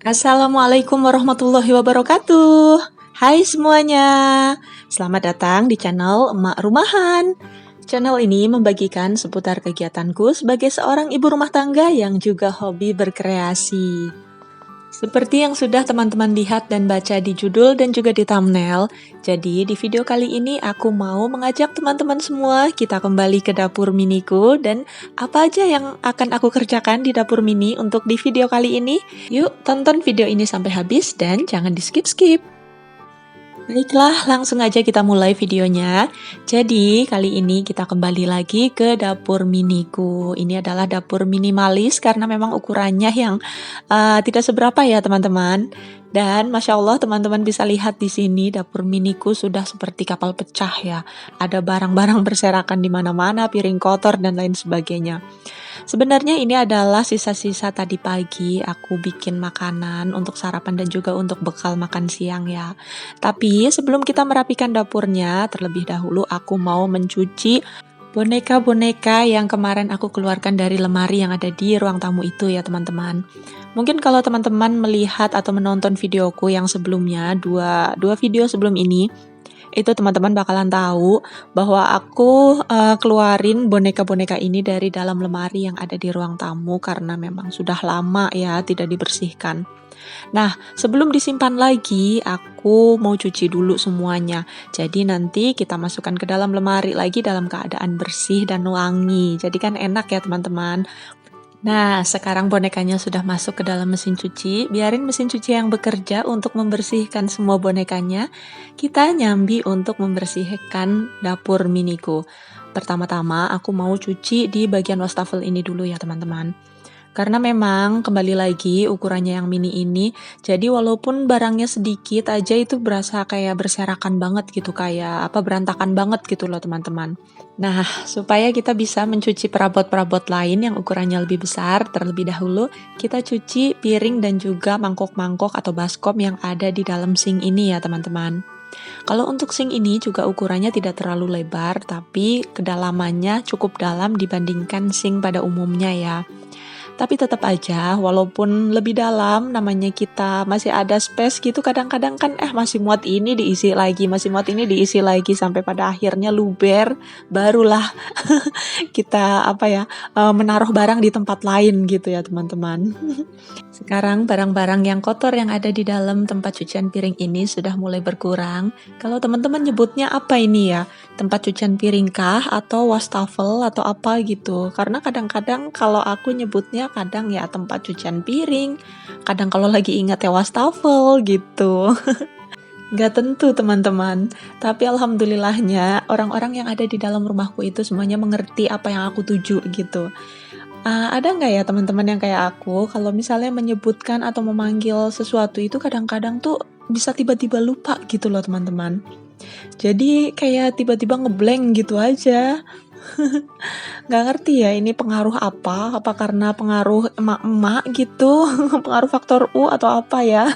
Assalamualaikum warahmatullahi wabarakatuh. Hai semuanya, selamat datang di channel Emak Rumahan. Channel ini membagikan seputar kegiatanku sebagai seorang ibu rumah tangga yang juga hobi berkreasi. Seperti yang sudah teman-teman lihat dan baca di judul dan juga di thumbnail, jadi di video kali ini aku mau mengajak teman-teman semua kita kembali ke dapur miniku dan apa aja yang akan aku kerjakan di dapur mini untuk di video kali ini. Yuk tonton video ini sampai habis dan jangan di skip-skip. Baiklah, langsung aja kita mulai videonya. Jadi, kali ini kita kembali lagi ke dapur miniku. Ini adalah dapur minimalis karena memang ukurannya yang tidak seberapa ya teman-teman. Dan Masya Allah teman-teman bisa lihat di sini dapur miniku sudah seperti kapal pecah ya. Ada barang-barang berserakan di mana-mana, piring kotor dan lain sebagainya. Sebenarnya ini adalah sisa-sisa tadi pagi aku bikin makanan untuk sarapan dan juga untuk bekal makan siang ya. Tapi sebelum kita merapikan dapurnya, terlebih dahulu aku mau mencuci boneka-boneka yang kemarin aku keluarkan dari lemari yang ada di ruang tamu itu ya teman-teman. Mungkin kalau teman-teman melihat atau menonton videoku yang sebelumnya, dua video sebelum ini, itu teman-teman bakalan tahu bahwa aku keluarin boneka-boneka ini dari dalam lemari yang ada di ruang tamu karena memang sudah lama ya tidak dibersihkan. Nah, sebelum disimpan lagi, aku mau cuci dulu semuanya. Jadi nanti kita masukkan ke dalam lemari lagi dalam keadaan bersih dan wangi. Jadi kan enak ya teman-teman. Nah, sekarang bonekanya sudah masuk ke dalam mesin cuci. Biarin mesin cuci yang bekerja untuk membersihkan semua bonekanya. Kita nyambi untuk membersihkan dapur miniku. Pertama-tama aku mau cuci di bagian wastafel ini dulu ya teman-teman. Karena memang kembali lagi ukurannya yang mini ini, jadi walaupun barangnya sedikit aja itu berasa kayak berserakan banget gitu, kayak berantakan banget gitu loh teman-teman. Nah, supaya kita bisa mencuci perabot-perabot lain yang ukurannya lebih besar, terlebih dahulu kita cuci piring dan juga mangkok-mangkok atau baskom yang ada di dalam sink ini ya teman-teman. Kalau untuk sink ini juga ukurannya tidak terlalu lebar, tapi kedalamannya cukup dalam dibandingkan sink pada umumnya ya. Tapi tetap aja, walaupun lebih dalam, namanya kita masih ada space gitu, kadang-kadang kan masih muat ini diisi lagi, masih muat ini diisi lagi, sampai pada akhirnya luber, barulah kita menaruh barang di tempat lain gitu ya teman-teman. Sekarang barang-barang yang kotor yang ada di dalam tempat cucian piring ini sudah mulai berkurang. Kalau teman-teman nyebutnya apa ini ya? Tempat cucian piring kah? Atau wastafel? Atau apa gitu? Karena kadang-kadang kalau aku nyebutnya kadang ya tempat cucian piring. Kadang kalau lagi ingat ya wastafel gitu. Nggak tentu teman-teman. Tapi alhamdulillahnya orang-orang yang ada di dalam rumahku itu semuanya mengerti apa yang aku tuju gitu. Ada nggak ya teman-teman yang kayak aku, kalau misalnya menyebutkan atau memanggil sesuatu itu kadang-kadang tuh bisa tiba-tiba lupa gitu loh teman-teman. Jadi kayak tiba-tiba ngeblank gitu aja. Nggak ngerti ya ini pengaruh apa karena pengaruh emak-emak gitu, pengaruh faktor U atau apa ya.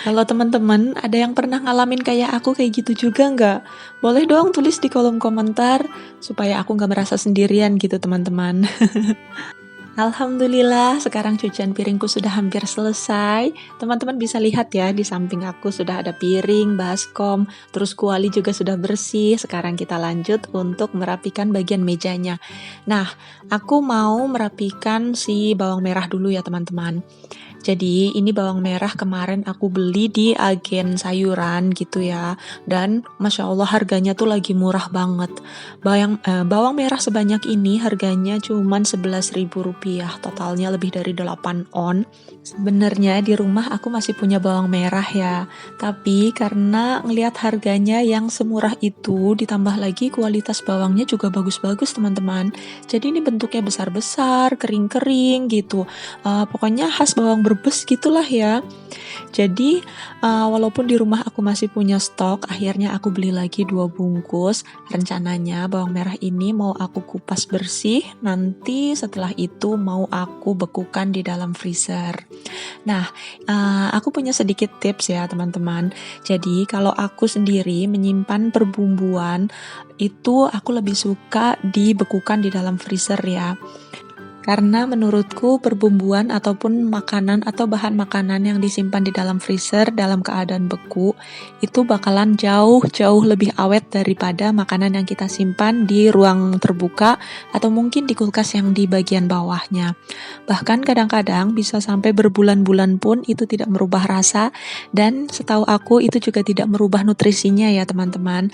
Kalau teman-teman ada yang pernah ngalamin kayak aku kayak gitu juga nggak? Boleh dong tulis di kolom komentar, supaya aku nggak merasa sendirian gitu teman-teman. Alhamdulillah, sekarang cucian piringku sudah hampir selesai. Teman-teman bisa lihat ya, di samping aku sudah ada piring, baskom, terus kuali juga sudah bersih. Sekarang kita lanjut untuk merapikan bagian mejanya. Nah, aku mau merapikan si bawang merah dulu ya teman-teman. Jadi ini bawang merah kemarin aku beli di agen sayuran gitu ya. Dan Masya Allah harganya tuh lagi murah banget. Bawang merah sebanyak ini harganya cuma Rp11.000. Totalnya lebih dari 8 on. Sebenarnya di rumah aku masih punya bawang merah ya. Tapi karena ngelihat harganya yang semurah itu, ditambah lagi kualitas bawangnya juga bagus-bagus teman-teman. Jadi ini bentuknya besar-besar, kering-kering gitu. Pokoknya khas bawang Brebes gitulah ya. Jadi walaupun di rumah aku masih punya stok, akhirnya aku beli lagi 2 bungkus. Rencananya bawang merah ini mau aku kupas bersih, nanti setelah itu mau aku bekukan di dalam freezer. Nah, aku punya sedikit tips ya teman-teman. Jadi kalau aku sendiri menyimpan perbumbuan, itu aku lebih suka dibekukan di dalam freezer ya. Karena menurutku perbumbuan ataupun makanan atau bahan makanan yang disimpan di dalam freezer dalam keadaan beku itu bakalan jauh-jauh lebih awet daripada makanan yang kita simpan di ruang terbuka atau mungkin di kulkas yang di bagian bawahnya. Bahkan kadang-kadang bisa sampai berbulan-bulan pun itu tidak merubah rasa, dan setahu aku itu juga tidak merubah nutrisinya ya teman-teman.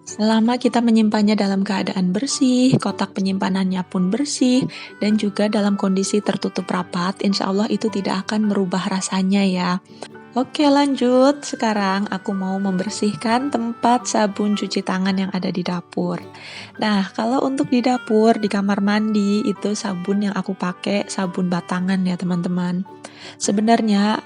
Selama kita menyimpannya dalam keadaan bersih, kotak penyimpanannya pun bersih, dan juga dalam kondisi tertutup rapat, insya Allah itu tidak akan merubah rasanya ya. Oke, lanjut. Sekarang aku mau membersihkan tempat sabun cuci tangan yang ada di dapur. Nah, kalau untuk di dapur, di kamar mandi, itu sabun yang aku pakai sabun batangan ya teman-teman. Sebenarnya,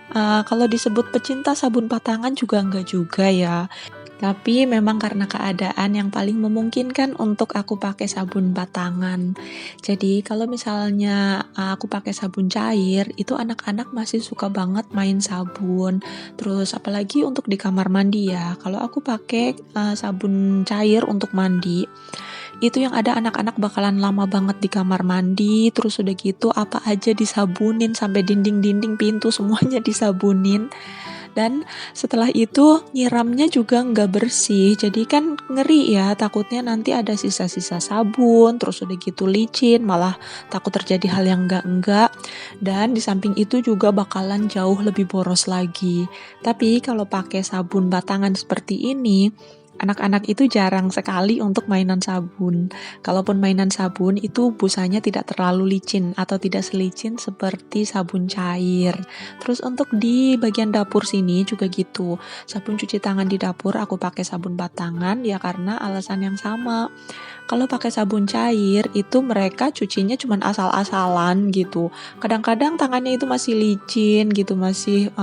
kalau disebut pecinta sabun batangan juga enggak juga ya. Tapi memang karena keadaan yang paling memungkinkan untuk aku pakai sabun batangan. Jadi kalau misalnya aku pakai sabun cair, itu anak-anak masih suka banget main sabun. Terus apalagi untuk di kamar mandi ya. Kalau aku pakai sabun cair untuk mandi, itu yang ada anak-anak bakalan lama banget di kamar mandi. Terus udah gitu apa aja disabunin, sampai dinding-dinding pintu semuanya disabunin. Dan setelah itu nyiramnya juga nggak bersih, jadi kan ngeri ya, takutnya nanti ada sisa-sisa sabun, terus udah gitu licin, malah takut terjadi hal yang enggak-enggak. Dan di samping itu juga bakalan jauh lebih boros lagi. Tapi kalau pakai sabun batangan seperti ini, anak-anak itu jarang sekali untuk mainan sabun. Kalaupun mainan sabun itu busanya tidak terlalu licin atau tidak selicin seperti sabun cair. Terus untuk di bagian dapur sini juga gitu. Sabun cuci tangan di dapur aku pakai sabun batangan ya karena alasan yang sama. Kalau pakai sabun cair itu mereka cucinya cuma asal-asalan gitu. Kadang-kadang tangannya itu masih licin gitu, masih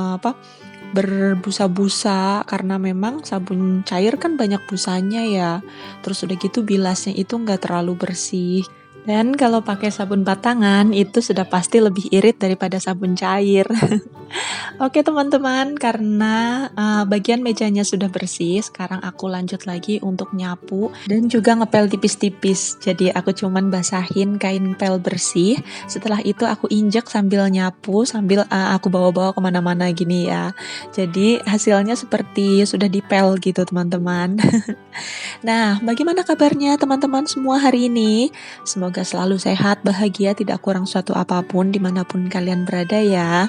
berbusa-busa karena memang sabun cair kan banyak busanya ya. Terus udah gitu bilasnya itu nggak terlalu bersih. Dan kalau pakai sabun batangan itu sudah pasti lebih irit daripada sabun cair. Oke teman-teman, karena bagian mejanya sudah bersih, sekarang aku lanjut lagi untuk nyapu dan juga ngepel tipis-tipis. Jadi aku cuman basahin kain pel bersih, setelah itu aku injek sambil nyapu, sambil aku bawa-bawa kemana-mana gini ya. Jadi hasilnya seperti sudah dipel gitu teman-teman. Nah, bagaimana kabarnya teman-teman semua hari ini? Semoga selalu sehat, bahagia, tidak kurang suatu apapun dimanapun kalian berada ya.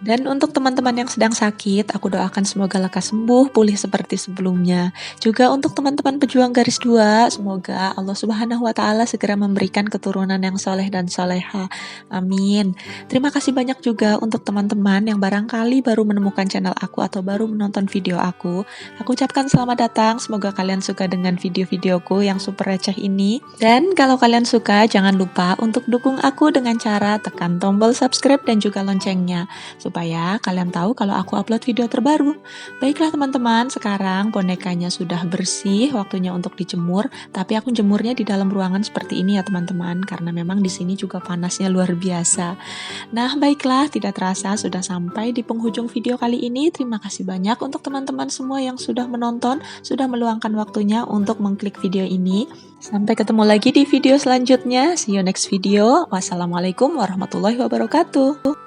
Dan untuk teman-teman yang sedang sakit, aku doakan semoga lekas sembuh, pulih seperti sebelumnya. Juga untuk teman-teman pejuang garis 2, semoga Allah Subhanahu wa Ta'ala segera memberikan keturunan yang soleh dan soleha. Amin. Terima kasih banyak juga untuk teman-teman yang barangkali baru menemukan channel aku atau baru menonton video aku. Aku ucapkan selamat datang, semoga kalian suka dengan video-videoku yang super receh ini. Dan kalau kalian suka, jangan lupa untuk dukung aku dengan cara tekan tombol subscribe dan juga loncengnya, supaya kalian tahu kalau aku upload video terbaru. Baiklah teman-teman, sekarang bonekanya sudah bersih, waktunya untuk dijemur. Tapi aku jemurnya di dalam ruangan seperti ini ya teman-teman, karena memang di sini juga panasnya luar biasa. Nah baiklah, tidak terasa sudah sampai di penghujung video kali ini. Terima kasih banyak untuk teman-teman semua yang sudah menonton, sudah meluangkan waktunya untuk mengklik video ini. Sampai ketemu lagi di video selanjutnya. See you next video. Wassalamualaikum warahmatullahi wabarakatuh.